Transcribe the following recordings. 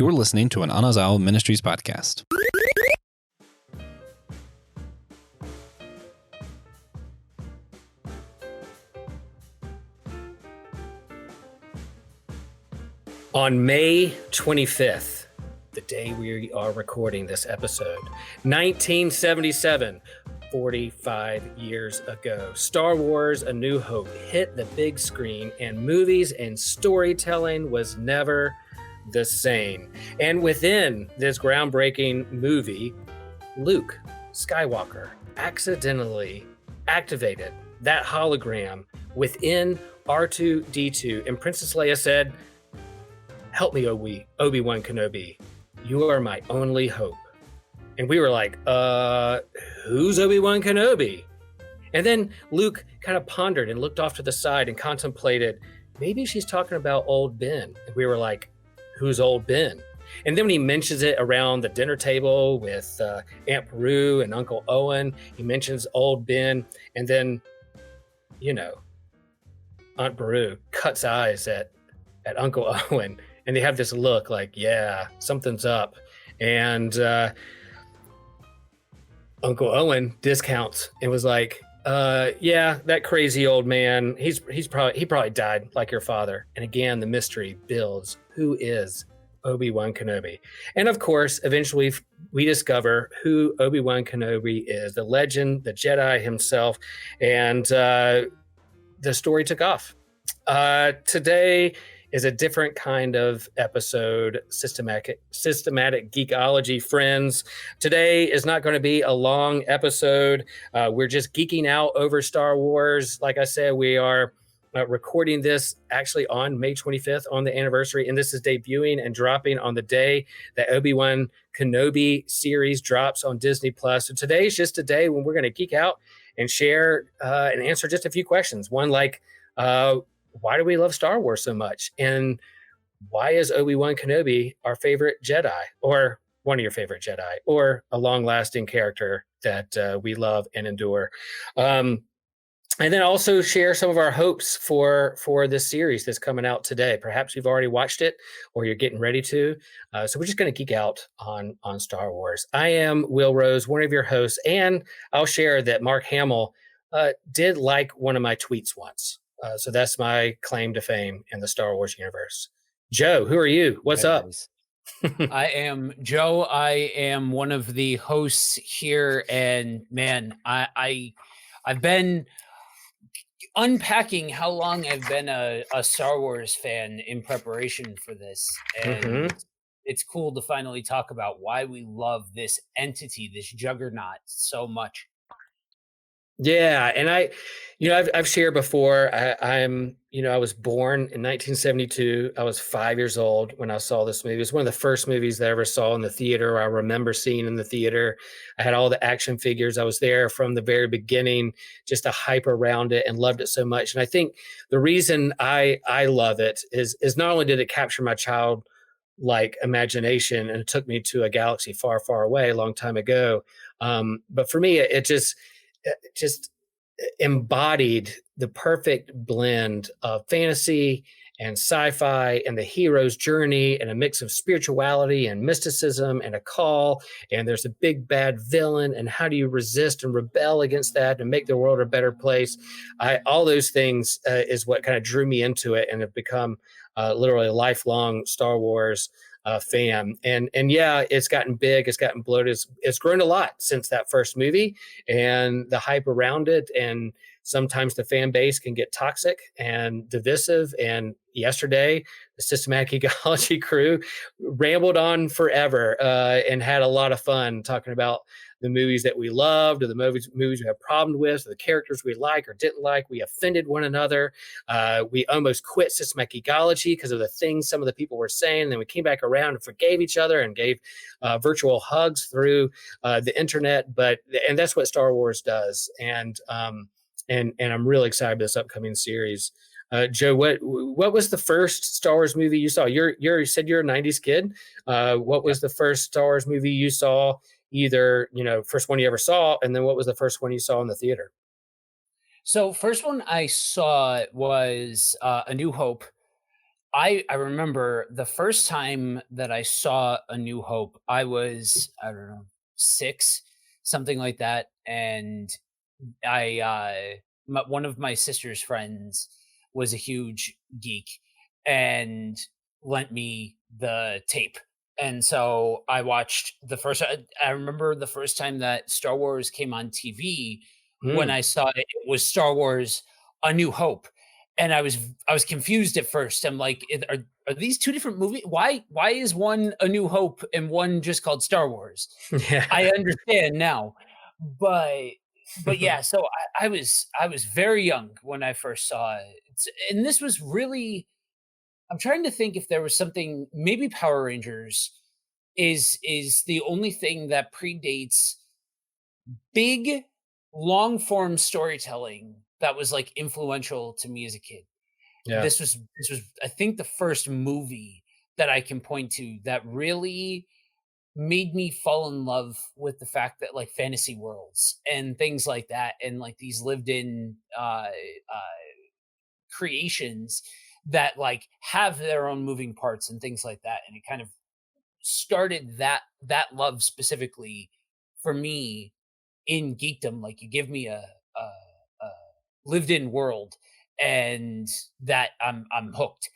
You're listening to an Anazao Ministries podcast. On May 25th, the day we are recording this episode, 1977, 45 years ago, Star Wars: A New Hope hit the big screen, and movies and storytelling was never the same. And within this groundbreaking movie, Luke Skywalker accidentally activated that hologram within R2-D2, and Princess Leia said, "Help me, Obi-Wan Kenobi. You are my only hope." And we were like, who's Obi-Wan Kenobi? And then Luke kind of pondered and looked off to the side and contemplated, maybe she's talking about old Ben. And we were like, who's old Ben? And then when he mentions it around the dinner table with Aunt Beru and Uncle Owen, he mentions old Ben. And then, Aunt Beru cuts eyes at Uncle Owen. And they have this look like, yeah, something's up. And Uncle Owen discounts and was like, yeah, that crazy old man, he probably died like your father. And again, the mystery builds. Who is Obi-Wan Kenobi? And of course, eventually we discover who Obi-Wan Kenobi is, the legend, the Jedi himself. And the story took off. Today is a different kind of episode, systematic geekology friends. Today is not going to be a long episode. We're just geeking out over Star Wars. Like I said, we are recording this actually on May 25th on the anniversary, and this is debuting and dropping on the day that Obi-Wan Kenobi series drops on Disney+. So today is just a day when we're going to geek out and share and answer just a few questions. One like, why do we love Star Wars so much? And why is Obi-Wan Kenobi our favorite Jedi, or one of your favorite Jedi, or a long-lasting character that we love and endure? And then also share some of our hopes for this series that's coming out today. Perhaps you've already watched it or you're getting ready to. So we're just going to geek out on Star Wars. I am Will Rose, one of your hosts, and I'll share that Mark Hamill did like one of my tweets once. So that's my claim to fame in the Star Wars universe. Joe, who are you? What's up? I am Joe. I am one of the hosts here, and man, I've been unpacking how long I've been a Star Wars fan in preparation for this, and it's cool to finally talk about why we love this entity, this juggernaut, so much. Yeah, and I've shared before. I was born in 1972. I was 5 years old when I saw this movie. It was one of the first movies that I ever saw in the theater. I remember seeing in the theater. I had all the action figures. I was there from the very beginning, just a hype around it, and loved it so much. And I think the reason I love it is not only did it capture my childlike imagination, and it took me to a galaxy far, far away a long time ago, but for me, it just embodied the perfect blend of fantasy and sci-fi and the hero's journey, and a mix of spirituality and mysticism and a call. And there's a big bad villain, and how do you resist and rebel against that and make the world a better place? All those things is what kind of drew me into it, and have become literally a lifelong Star Wars fan. And yeah, it's gotten big, it's gotten bloated, it's grown a lot since that first movie, and the hype around it, and sometimes the fan base can get toxic and divisive. And yesterday, the Systematic Ecology crew rambled on forever and had a lot of fun talking about the movies that we loved, or the movies we have problems with, or the characters we like or didn't like. We offended one another. We almost quit Systematic Ecology because of the things some of the people were saying. And then we came back around and forgave each other and gave virtual hugs through the internet. And that's what Star Wars does. And I'm really excited about this upcoming series. Joe, what was the first Star Wars movie you saw? You said you're a 90s kid. What was the first Star Wars movie you saw? Either, first one you ever saw, and then what was the first one you saw in the theater? So first one I saw was A New Hope. I remember the first time that I saw A New Hope, I was, I don't know, 6, something like that, and one of my sister's friends was a huge geek and lent me the tape. And so I watched I remember the first time that Star Wars came on TV. When Mm. I saw it, it was Star Wars A New Hope. And I was confused at first. I'm like, are these two different movies? Why is one A New Hope and one just called Star Wars? Yeah. I understand now, but yeah. So I was very young when I first saw it, and this was really. I'm trying to think if there was something. Maybe Power Rangers is the only thing that predates big long form storytelling that was like influential to me as a kid. Yeah. This was I think the first movie that I can point to that really made me fall in love with the fact that like fantasy worlds and things like that and like these lived in creations that like have their own moving parts and things like that, and it kind of started that love specifically for me in geekdom. Like you give me a lived in world and that I'm hooked.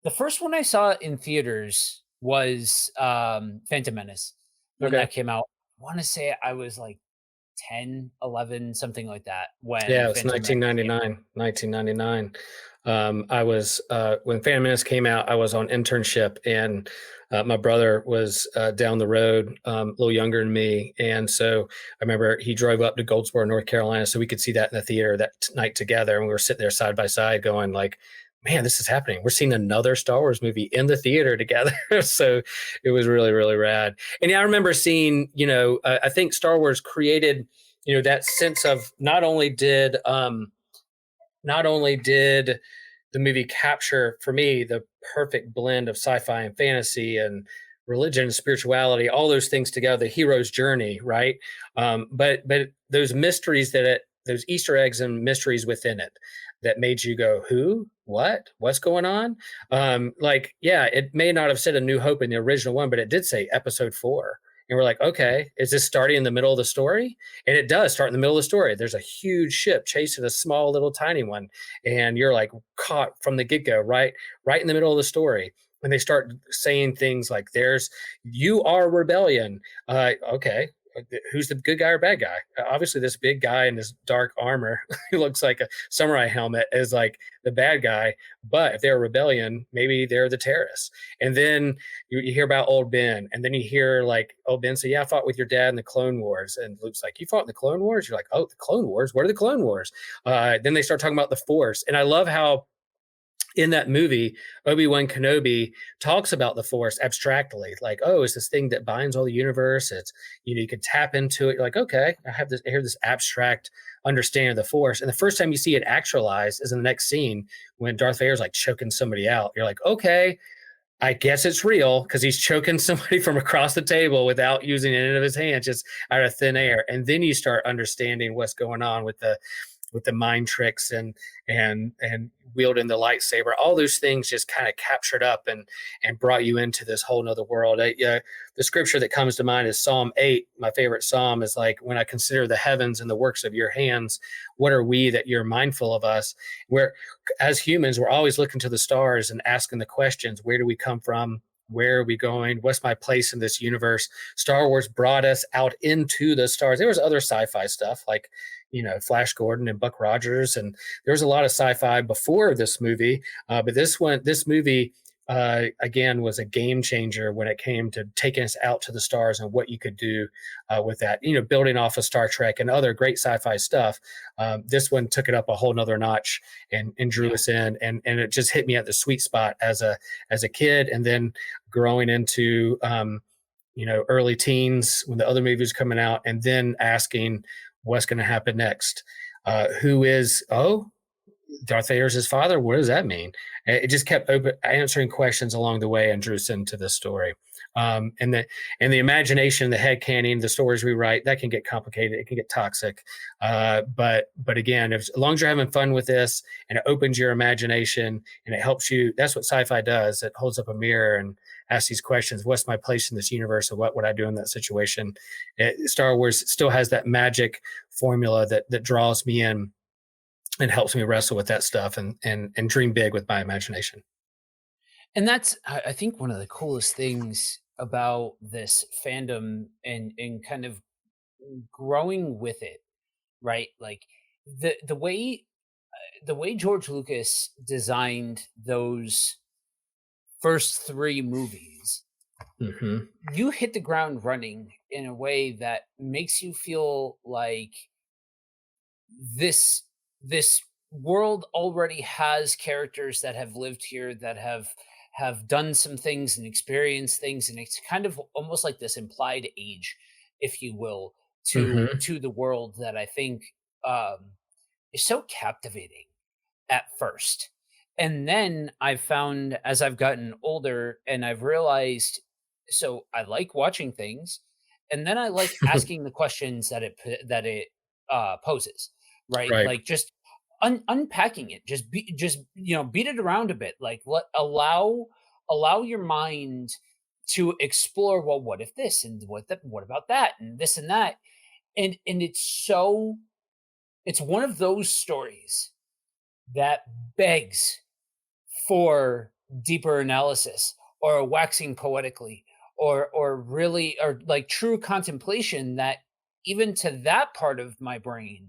The first one I saw in theaters was Phantom Menace when Okay. that came out. I want to say I was like 10, 11, something like that when Yeah, it was Phantom Menace came out. 1999. I was when Phantom Menace came out, I was on internship, and my brother was down the road, a little younger than me, and so I remember he drove up to Goldsboro, North Carolina, so we could see that in the theater that night together, and we were sitting there side by side, going like, "Man, this is happening! We're seeing another Star Wars movie in the theater together." So it was really, really rad. And yeah, I remember seeing, I think Star Wars created, that sense of not only did the movie capture for me the perfect blend of sci-fi and fantasy and religion and spirituality, all those things together, the hero's journey, right? But those mysteries those Easter eggs and mysteries within it that made you go, who, what's going on? Like, yeah, it may not have said A New Hope in the original one, but it did say Episode 4. And we're like, okay, is this starting in the middle of the story? And it does start in the middle of the story. There's a huge ship chasing a small little tiny one, and you're like caught from the get-go, right in the middle of the story. When they start saying things like, you are rebellion. Okay, who's the good guy or bad guy? Obviously this big guy in this dark armor who looks like a samurai helmet is like the bad guy, but if they're a rebellion, maybe they're the terrorists. And then you hear about old Ben, and then you hear like old Ben say, yeah, I fought with your dad in the Clone Wars. And Luke's like, you fought in the Clone Wars? You're like, oh, the Clone Wars? What are the Clone Wars? Then they start talking about the Force. And I love how in that movie, Obi-Wan Kenobi talks about the Force abstractly, like, oh, it's this thing that binds all the universe. It's, you can tap into it. You're like, okay, I hear this abstract understanding of the Force. And the first time you see it actualized is in the next scene when Darth Vader's like choking somebody out. You're like, okay, I guess it's real because he's choking somebody from across the table without using any of his hands, just out of thin air. And then you start understanding what's going on with the mind tricks and wielding the lightsaber. All those things just kind of captured up and brought you into this whole nother world. The scripture that comes to mind is Psalm 8. My favorite psalm is like, when I consider the heavens and the works of your hands, what are we that you're mindful of us? Where as humans, we're always looking to the stars and asking the questions, where do we come from? Where are we going? What's my place in this universe? Star Wars brought us out into the stars. There was other sci-fi stuff like, Flash Gordon and Buck Rogers, and there was a lot of sci-fi before this movie. But this movie, again, was a game changer when it came to taking us out to the stars and what you could do with that. Building off of Star Trek and other great sci-fi stuff. This one took it up a whole nother notch and drew us in, and it just hit me at the sweet spot as a kid, and then growing into early teens when the other movies coming out, and then asking what's going to happen next. Darth Vader's his father. What does that mean? It just kept answering questions along the way and drew us into the story. And the imagination, the head canon, the stories we write, that can get complicated. It can get toxic. But again, as long as you're having fun with this and it opens your imagination and it helps you, that's what sci-fi does. It holds up a mirror and asks these questions: what's my place in this universe, or what would I do in that situation? Star Wars still has that magic formula that draws me in and helps me wrestle with that stuff and dream big with my imagination. And that's, I think, one of the coolest things about this fandom and kind of growing with it, right? Like the way George Lucas designed those first three movies, Mm-hmm. you hit the ground running in a way that makes you feel like this world already has characters that have lived here, that have done some things and experienced things, and it's kind of almost like this implied age, if you will, Mm-hmm. to the world that I think um is so captivating at first. And then I've found, as I've gotten older and I've realized, so I like watching things, and then I like asking the questions that it poses, right? Right. Like just unpacking it, just beat it around a bit, like allow your mind to explore, well, what if this, and what about that, and this and that. And it's one of those stories that begs for deeper analysis, or waxing poetically, or like true contemplation, that even to that part of my brain,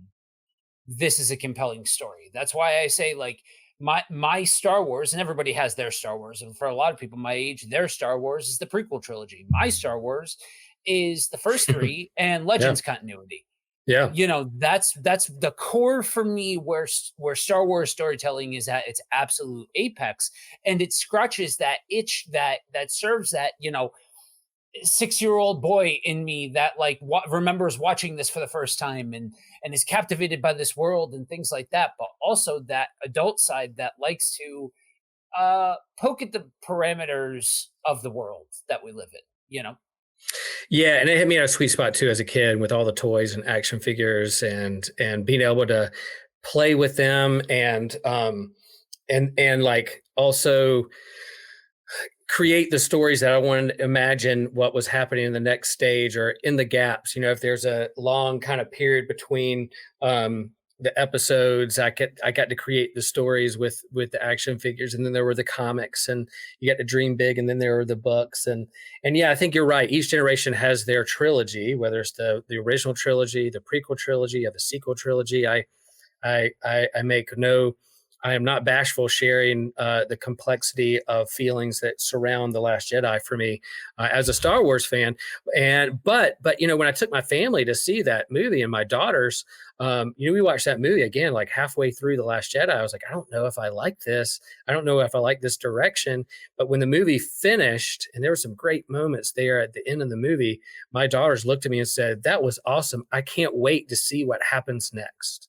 this is a compelling story. That's why I say, like, my Star Wars, and everybody has their Star Wars, and for a lot of people my age, their Star Wars is the prequel trilogy. My Star Wars is the first three and Yeah. Legends continuity. Yeah. That's the core for me, where Star Wars storytelling is at its absolute apex, and it scratches that itch that serves that 6-year-old boy in me that, like, remembers watching this for the first time, and is captivated by this world and things like that, but also that adult side that likes to poke at the parameters of the world that we live in. Yeah, and it hit me at a sweet spot too as a kid with all the toys and action figures and being able to play with them and like also create the stories that I wanted to imagine what was happening in the next stage or in the gaps. If there's a long kind of period between the episodes, I got to create the stories with the action figures, and then there were the comics, and you got to dream big, and then there were the books, and yeah, I think you're right. Each generation has their trilogy, whether it's the original trilogy, the prequel trilogy, or the sequel trilogy. I make no, I am not bashful sharing the complexity of feelings that surround The Last Jedi for me as a Star Wars fan. But when I took my family to see that movie, and my daughters, we watched that movie again like halfway through The Last Jedi. I was like, I don't know if I like this. I don't know if I like this direction. But when the movie finished, and there were some great moments there at the end of the movie, my daughters looked at me and said, "That was awesome. I can't wait to see what happens next."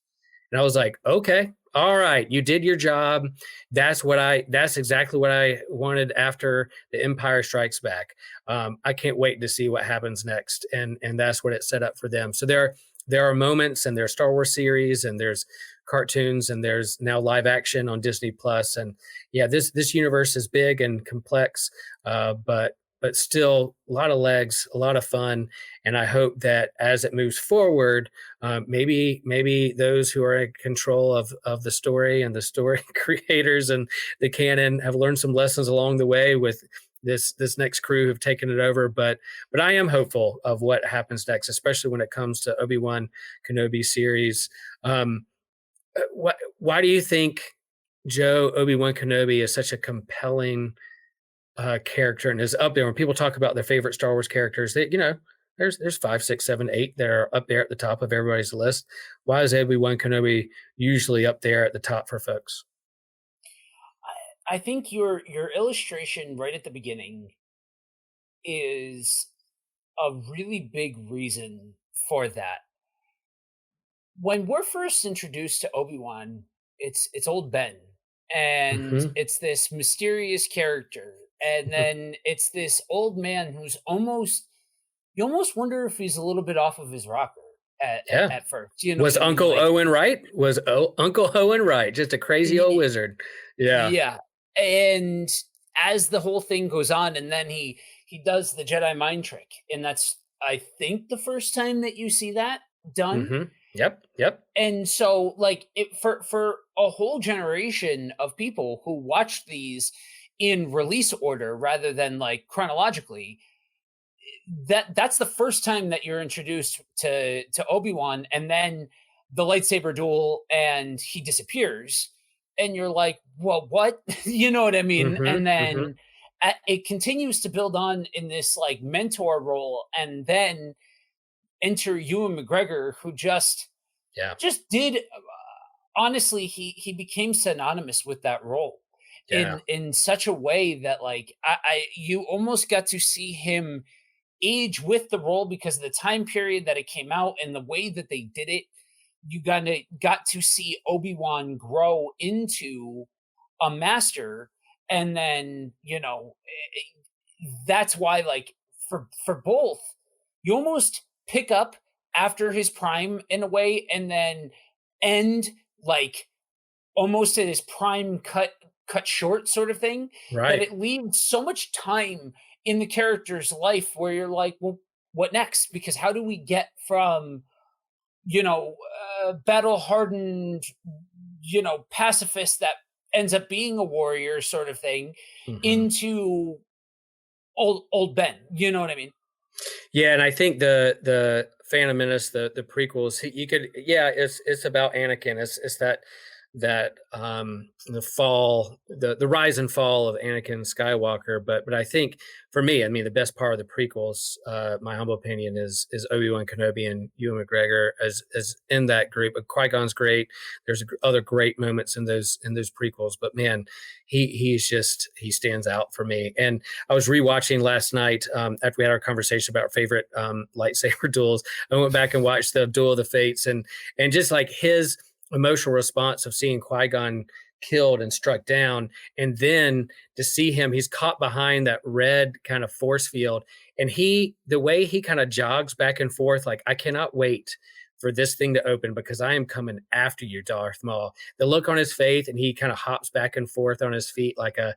And I was like, okay, all right, you did your job. That's exactly what I wanted after The Empire Strikes Back. I can't wait to see what happens next. And that's what it set up for them. So there are moments, and there's Star Wars series, and there's cartoons, and there's now live action on Disney Plus. And yeah, this universe is big and complex, but still a lot of legs, a lot of fun. And I hope that as it moves forward, maybe those who are in control of the story and the story creators and the canon have learned some lessons along the way with this next crew who've taken it over. But I am hopeful of what happens next, especially when it comes to Obi-Wan Kenobi series. Why do you think, Joe, Obi-Wan Kenobi is such a compelling character and is up there when people talk about their favorite Star Wars characters? There's 5, 6, 7, 8 that are up there at the top of everybody's list. Why is Obi-Wan Kenobi usually up there at the top for folks? I think your illustration right at the beginning is a really big reason for that. When we're first introduced to Obi-Wan, it's old Ben, and Hmm. it's this mysterious character, and then it's this old man who's almost you almost wonder if he's a little bit off of his rocker Yeah. at first. You know Was what I mean? Uncle Like, Owen right? Was Uncle Owen right? Just a crazy old wizard. Yeah. yeah, and as the whole thing goes on, and then he does the Jedi mind trick, and that's I think the first time that you see that done. Hmm. Yep. Yep. And so, like, it for a whole generation of people who watched these in release order rather than like chronologically, that's the first time that you're introduced to Obi-Wan, and then the lightsaber duel, and he disappears, and you're like, well, what? You know what I mean? Hmm. And Hmm. then it continues to build on in this like mentor role, and then enter Ewan McGregor, who Yeah. just did honestly, he became synonymous with that role Yeah. in such a way that like I you almost got to see him age with the role because of the time period that it came out and the way that they did it. You got to see Obi-Wan grow into a master, and then that's why like for both, you almost pick up after his prime in a way, and then end like almost at his prime cut short sort of thing, that Right. it leaves so much time in the character's life where you're like, well, what next? Because how do we get from you know battle hardened pacifist that ends up being a warrior sort of thing Hmm. into old Ben? You know what I mean? Yeah, and I think the Phantom Menace, the prequels, you could, yeah, it's about Anakin. It's that the fall, the rise and fall of Anakin Skywalker. But I think for me, I mean, the best part of the prequels, my humble opinion, is Obi-Wan Kenobi and Ewan McGregor as in that group. Qui-Gon's great. There's other great moments in those prequels, but man, he stands out for me. And I was rewatching last night after we had our conversation about our favorite lightsaber duels. I went back and watched the Duel of the Fates, and just like his emotional response of seeing Qui-Gon killed and struck down, and then to see him, he's caught behind that red kind of force field, and the way he kind of jogs back and forth, like, I cannot wait for this thing to open because I am coming after you, Darth Maul. The look on his face, and he kind of hops back and forth on his feet like a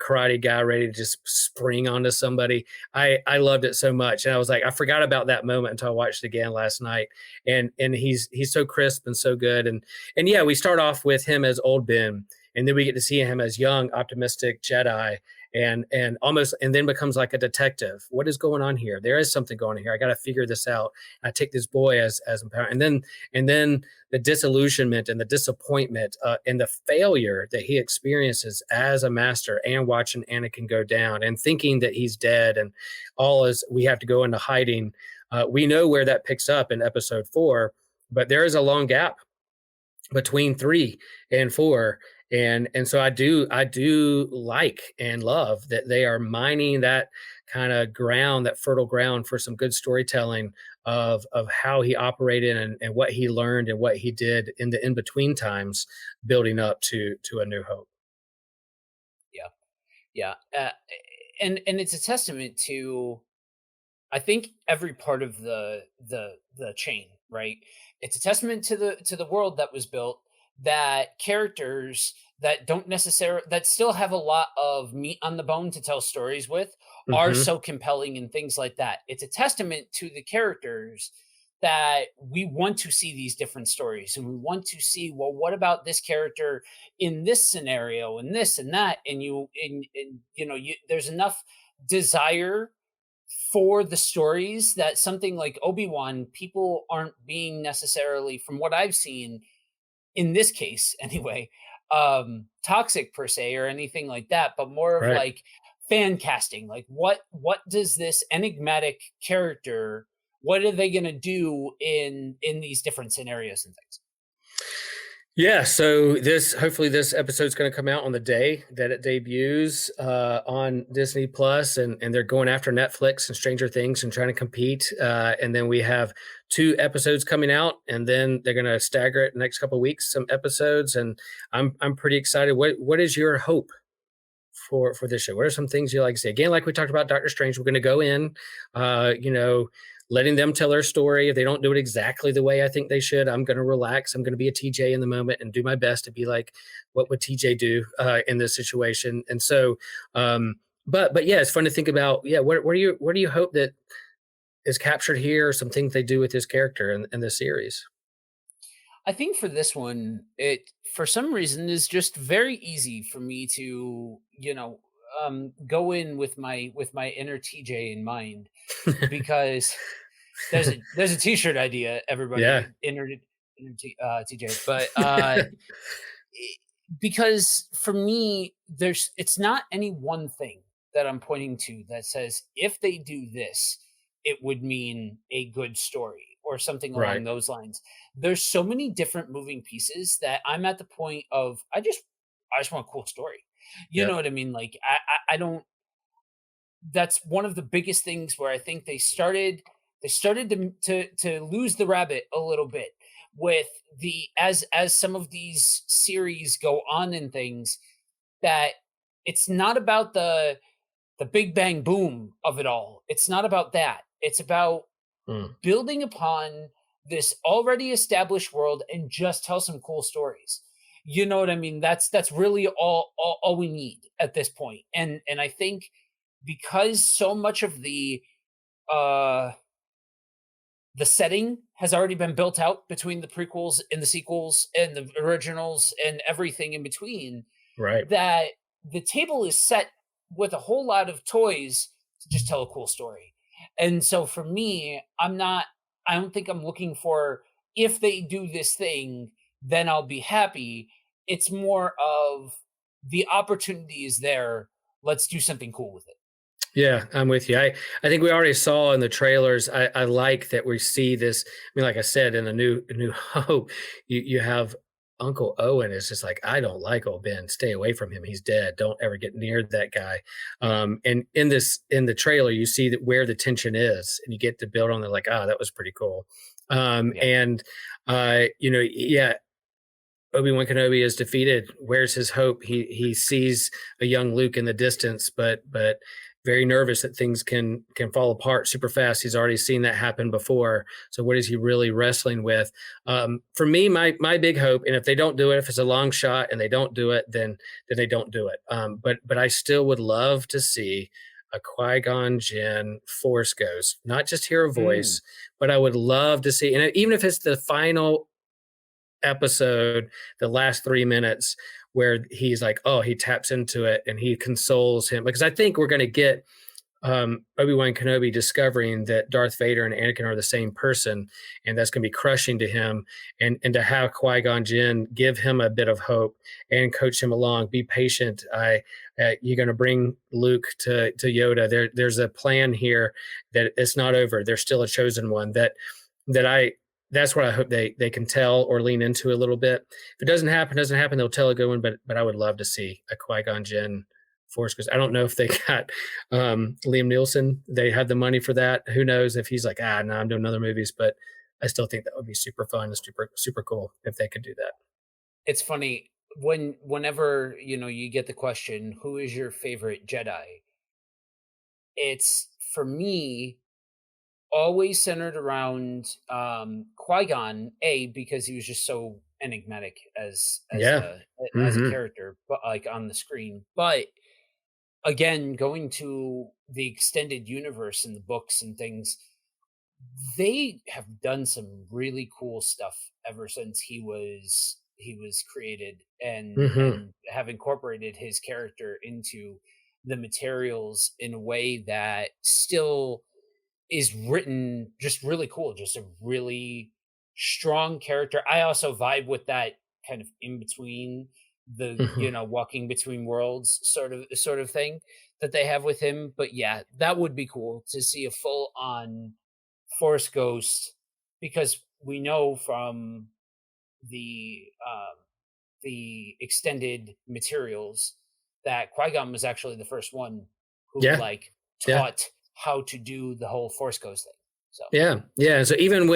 karate guy ready to just spring onto somebody. I loved it so much, and I was like, I forgot about that moment until I watched it again last night. And he's so crisp and so good. And yeah, we start off with him as old Ben, and then we get to see him as young, optimistic Jedi, and almost, and then becomes like a detective. What is going on here? There is something going on here. I got to figure this out. I take this boy as empowered, and then the disillusionment and the disappointment and the failure that he experiences as a master, and watching Anakin go down and thinking that he's dead, and all is we have to go into hiding. We know where that picks up in episode 4, but there is a long gap between 3 and 4. And so I do like and love that they are mining that kind of ground, that fertile ground, for some good storytelling of how he operated, and what he learned and what he did in the in between times, building up to A New Hope. Yeah, yeah, and it's a testament to I think every part of the chain, right? It's a testament to the world that was built, that characters that don't necessarily that still have a lot of meat on the bone to tell stories with are Hmm. so compelling and things like that. It's a testament to the characters that we want to see these different stories, and we want to see, well, what about this character in this scenario and this and that, and there's enough desire for the stories that something like Obi-Wan, people aren't being necessarily, from what I've seen in this case anyway, toxic per se or anything like that, but more of Right. like fan casting. Like what does this enigmatic character, what are they gonna do in these different scenarios and things? Yeah, so hopefully this episode's going to come out on the day that it debuts on Disney Plus, and they're going after Netflix and Stranger Things and trying to compete. And then we have 2 episodes coming out, and then they're going to stagger it the next couple of weeks, some episodes, and I'm pretty excited. What is your hope for this show? What are some things you like to see? Again, like we talked about Doctor Strange, we're going to go in, you know, letting them tell their story. If they don't do it exactly the way I think they should, I'm going to relax. I'm going to be a TJ in the moment and do my best to be like, what would TJ do in this situation? And so, but yeah, it's fun to think about. Yeah, what do you hope that is captured here? Or some things they do with his character in this series. I think for this one, it for some reason is just very easy for me to, go in with my inner TJ in mind, because there's a t-shirt idea, Yeah. everybody, TJ, but because for me, it's not any one thing that I'm pointing to that says if they do this, it would mean a good story or something Right. along those lines. There's so many different moving pieces that I'm at the point of I just want a cool story. You know Yep. what I mean? Like I don't. That's one of the biggest things where I think they started to lose the rabbit a little bit with the as some of these series go on and things, that it's not about the big bang boom of it all. It's not about that. It's about Mm. building upon this already established world and just tell some cool stories. You know what I mean? That's really all we need at this point. And I think because so much of uh the setting has already been built out between the prequels and the sequels and the originals and everything in between, Right. that the table is set with a whole lot of toys to just tell a cool story. And so for me, I don't think I'm looking for, if they do this thing, then I'll be happy. It's more of the opportunity is there. Let's do something cool with it. Yeah, I'm with you. I think we already saw in the trailers. I like that we see this. I mean, like I said, in a new Hope, you have Uncle Owen is just like, I don't like old Ben. Stay away from him. He's dead. Don't ever get near that guy. And in the trailer, you see that where the tension is, and you get to build on it. Like, that was pretty cool. Yeah. And yeah, Obi-Wan Kenobi is defeated. Where's his hope? He sees a young Luke in the distance, but very nervous that things can fall apart super fast. He's already seen that happen before. So what is he really wrestling with? For me, my big hope, and if they don't do it, if it's a long shot and they don't do it, then they don't do it. But I still would love to see a Qui-Gon Jinn Force Ghost, not just hear a Mm. voice, but I would love to see, and even if it's the final episode, the last 3 minutes, where he's like, oh, he taps into it and he consoles him, because I think we're going to get Obi-Wan Kenobi discovering that Darth Vader and Anakin are the same person, and that's going to be crushing to him. And to have Qui-Gon Jinn give him a bit of hope and coach him along, be patient. You're going to bring Luke to Yoda. There's a plan here, that it's not over. There's still a chosen one. That's what I hope they can tell or lean into a little bit. If it doesn't happen, they'll tell a good one. But I would love to see a Qui-Gon Jinn Force, because I don't know if they got Liam Nielsen. They had the money for that. Who knows if he's like, no, I'm doing other movies. But I still think that would be super fun and super cool if they could do that. It's funny whenever you get the question, who is your favorite Jedi? It's, for me, always centered around Qui-Gon, because he was just so enigmatic Yeah. as a Hmm. character, but like on the screen. But again, going to the extended universe and the books and things, they have done some really cool stuff ever since he was created, Hmm. and have incorporated his character into the materials in a way that still is written just really cool, just a really strong character. I also vibe with that kind of in between the, Hmm. walking between worlds sort of thing that they have with him. But yeah, that would be cool to see a full on Force Ghost, because we know from the extended materials that Qui-Gon was actually the first one who Yeah. like Yeah. taught how to do the whole Force Ghost thing. So Yeah. So even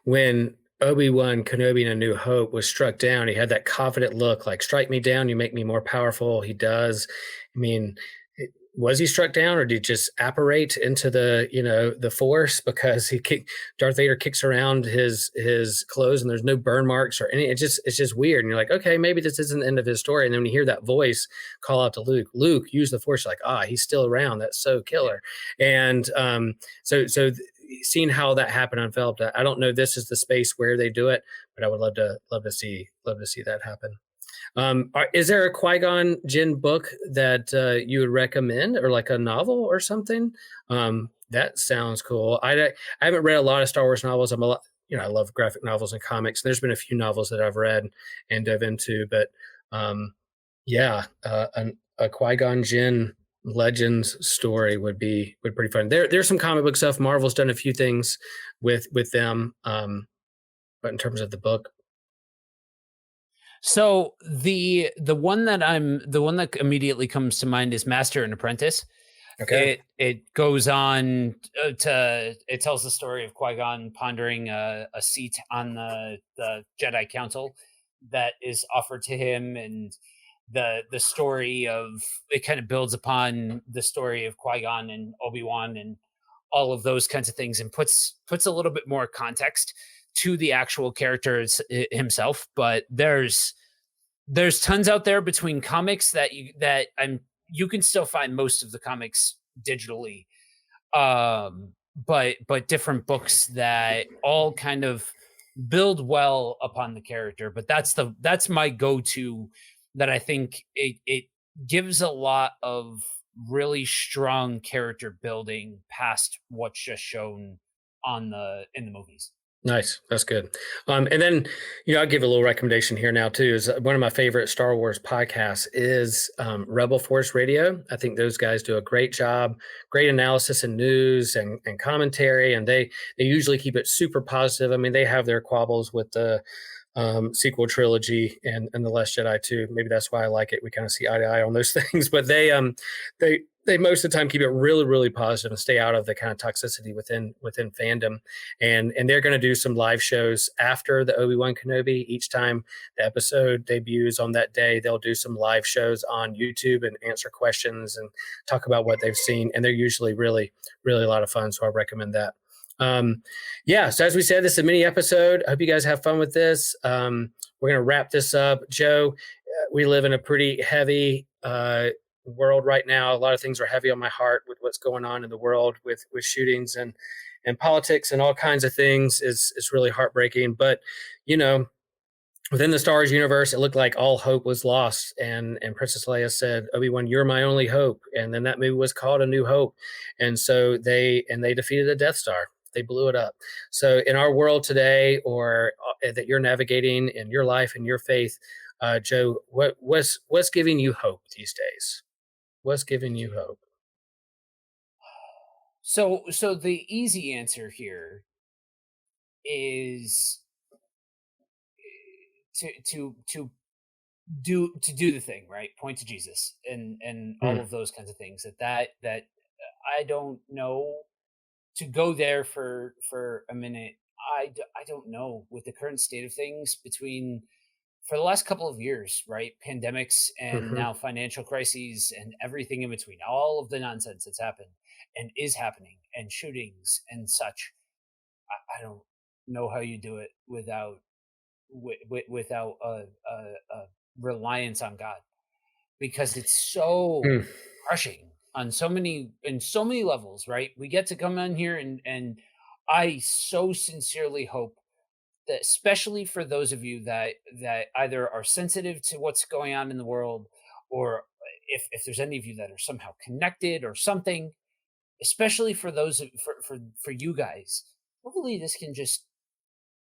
when Obi-Wan Kenobi in A New Hope was struck down, he had that confident look, like, strike me down, you make me more powerful. He does. I mean, was he struck down, or did he just apparate into the Force? Because Darth Vader kicks around his clothes and there's no burn marks or any. It's just weird, and you're like, okay, maybe this isn't the end of his story. And then when you hear that voice call out to Luke, use the Force. You're like, he's still around. That's so killer. And so seeing how that happened undeveloped, I don't know. This is the space where they do it, but I would love to see that happen. Is there a Qui-Gon Jinn book that you would recommend, or like a novel or something? That sounds cool. I haven't read a lot of Star Wars novels. I love graphic novels and comics. And there's been a few novels that I've read and dove into, but a Qui-Gon Jinn Legends story would be pretty fun. There's some comic book stuff. Marvel's done a few things with them, but in terms of the book. So the one that immediately comes to mind is Master and Apprentice. Okay. It goes on it tells the story of Qui-Gon pondering a seat on the Jedi Council that is offered to him, and the story of it kind of builds upon the story of Qui-Gon and Obi-Wan and all of those kinds of things, and puts a little bit more context to the actual characters himself. But there's tons out there between comics that you can still find most of the comics digitally, but different books that all kind of build well upon the character. But that's my go-to, that I think it gives a lot of really strong character building past what's just shown in the movies. Nice. That's good. And then, I'll give a little recommendation here now too. Is one of my favorite Star Wars podcasts is Rebel Force Radio. I think those guys do a great job, great analysis and news and commentary, and they usually keep it super positive. I mean, they have their quabbles with the sequel trilogy and The Last Jedi too. Maybe that's why I like it. We kind of see eye to eye on those things, but they most of the time keep it really, really positive and stay out of the kind of toxicity within fandom. And they're going to do some live shows after the Obi-Wan Kenobi. Each time the episode debuts on that day, they'll do some live shows on YouTube and answer questions and talk about what they've seen. And they're usually really, really a lot of fun. So I recommend that. So as we said, this is a mini episode. I hope you guys have fun with this. We're going to wrap this up. Joe, we live in a pretty heavy world right now. A lot of things are heavy on my heart with what's going on in the world with shootings and politics and all kinds of things. It's really heartbreaking. But, within the Star Wars universe, it looked like all hope was lost. And Princess Leia said, Obi-Wan, you're my only hope. And then that movie was called A New Hope. And so they defeated the Death Star. They blew it up. So in our world today, or that you're navigating in your life and your faith, Joe, what's giving you hope these days? What's giving you hope? So the easy answer here is to do the thing, right? Point to Jesus and all of those kinds of things. That I don't know. To go there for a minute, I don't know, with the current state of things for the last couple of years, right? Pandemics and now financial crises and everything in between, all of the nonsense that's happened and is happening, and shootings and such. I don't know how you do it without a reliance on God, because it's so crushing in so many levels, right? We get to come on here and I so sincerely hope that, especially for those of you that either are sensitive to what's going on in the world, or if there's any of you that are somehow connected or something, especially for those for you guys, hopefully this can just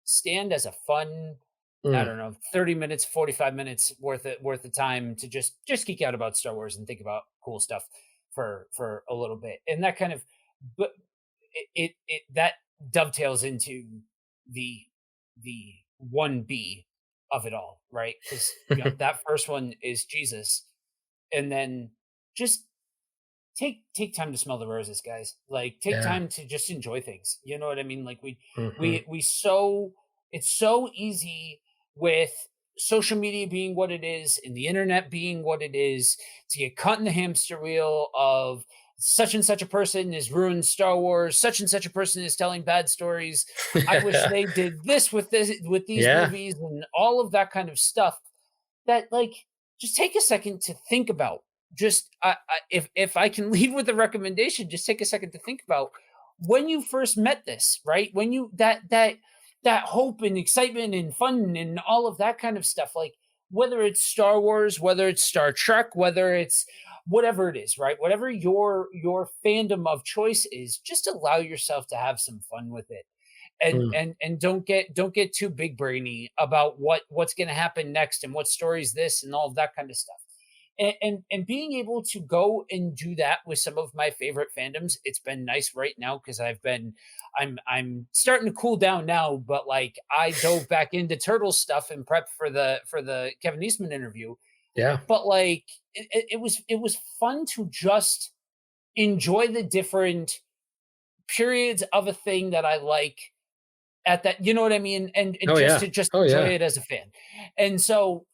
stand as a fun, I don't know, 30 minutes, 45 minutes worth of time to just geek out about Star Wars and think about cool stuff for a little bit. And that kind of, but it that dovetails into the 1B of it all, right? Because that first one is Jesus, and then just take time to smell the roses, guys. Like, take time to just enjoy things. You know what I mean? Like, it's so easy with social media being what it is and the internet being what it is to get caught in the hamster wheel of such and such a person has ruined Star Wars. Such and such a person is telling bad stories. I wish they did this with these movies and all of that kind of stuff. That, like, just take a second to think about. Just if I can leave with a recommendation, just take a second to think about when you first met this, right? When you that hope and excitement and fun and all of that kind of stuff, like whether it's Star Wars, whether it's Star Trek, whether it's whatever it is, right? Whatever your fandom of choice is, just allow yourself to have some fun with it. And don't get too big brainy about what's going to happen next and what story's this and all of that kind of stuff. And being able to go and do that with some of my favorite fandoms, it's been nice right now because I'm starting to cool down now, but like I dove back into Turtle stuff and prep for the Kevin Eastman interview. Yeah. But like it was fun to just enjoy the different periods of a thing that I like at that, you know what I mean? And to enjoy it as a fan. And so,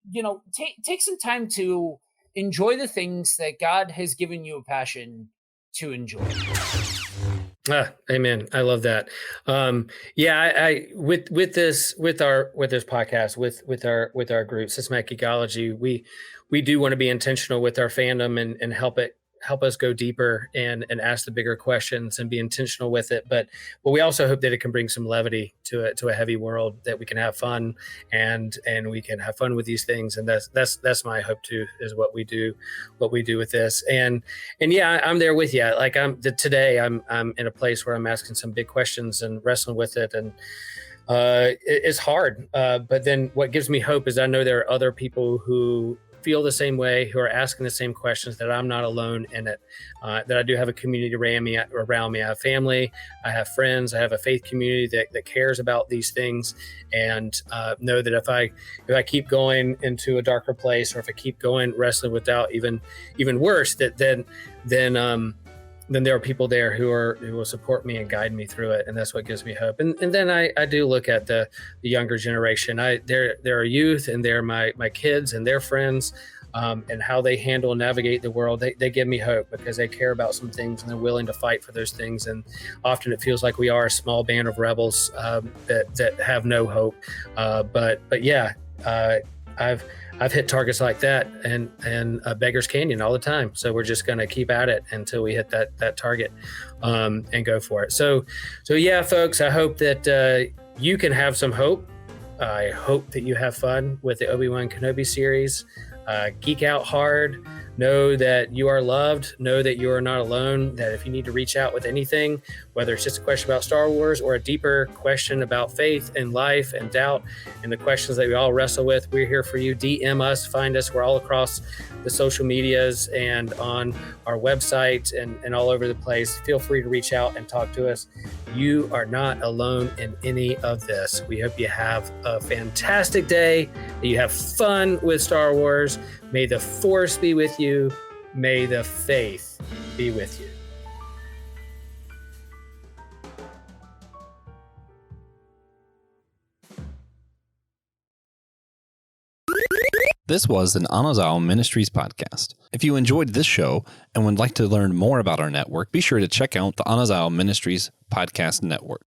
you know, take some time to enjoy the things that God has given you a passion to enjoy. Amen. I love that. I with this podcast, with our group, Systematic Geekology, we do want to be intentional with our fandom and help us go deeper and ask the bigger questions and be intentional with it. But we also hope that it can bring some levity to a heavy world, that we can have fun and we can have fun with these things. And that's my hope too, is what we do with this. And yeah, I'm there with you. Like today I'm in a place where I'm asking some big questions and wrestling with it. And it's hard. But then what gives me hope is I know there are other people who feel the same way, who are asking the same questions, that I'm not alone in it, that I do have a community around me. I have family, I have friends, I have a faith community that cares about these things, and know that if I keep going into a darker place, or if I keep going wrestling with doubt, even worse, that then there are people there who will support me and guide me through it, and that's what gives me hope. And then I do look at the younger generation. There are youth, and they're my kids and their friends, and how they handle and navigate the world. They give me hope because they care about some things and they're willing to fight for those things. And often it feels like we are a small band of rebels that have no hope. But yeah, I've hit targets like that and Beggar's Canyon all the time. So we're just going to keep at it until we hit that target, and go for it. So yeah, folks, I hope that you can have some hope. I hope that you have fun with the Obi-Wan Kenobi series. Geek out hard. Know that you are loved. Know that you are not alone. That if you need to reach out with anything, whether it's just a question about Star Wars or a deeper question about faith and life and doubt and the questions that we all wrestle with, we're here for you. DM us, find us. We're all across the social medias and on our website and all over the place. Feel free to reach out and talk to us. You are not alone in any of this. We hope you have a fantastic day, that you have fun with Star Wars. May the Force be with you. May the faith be with you. This was an Anazao Ministries podcast. If you enjoyed this show and would like to learn more about our network, be sure to check out the Anazao Ministries Podcast Network.